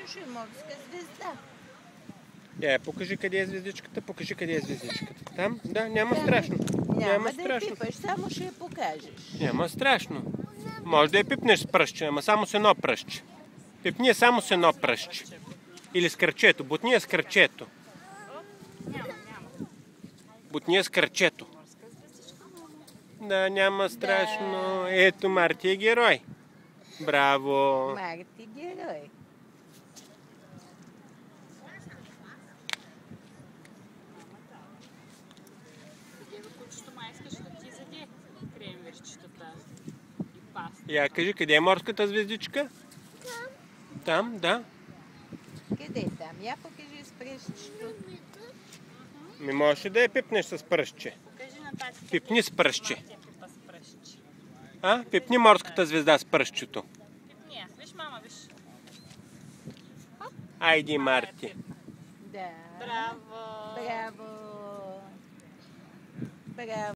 Слушай, морска звезда. Покажи къде е звездичката, покажи къде е звездичката. Там? Да, няма страшно. Няма да я пипаш, само ще я покажеш. Няма страшно. Може да я пипнеш с пръстче, ама само с едно пръстче. Пипни само с едно пръстче. Или с кръчето. Бутни я с кръчето. Бутни я с кръчето. Да, няма страшно. Ето, Марти е герой. Браво! Марти герой. Я кажи, къде е морската звездичка? Там, да. Къде е там? Я покажи с пръстчето. Можеш ли да я пипнеш с пръстче? Пипни с пръстче. Пипни морската звезда с пръстчето. Виж, мама, виж. Айди, Марти. Да. Браво! Браво! Браво!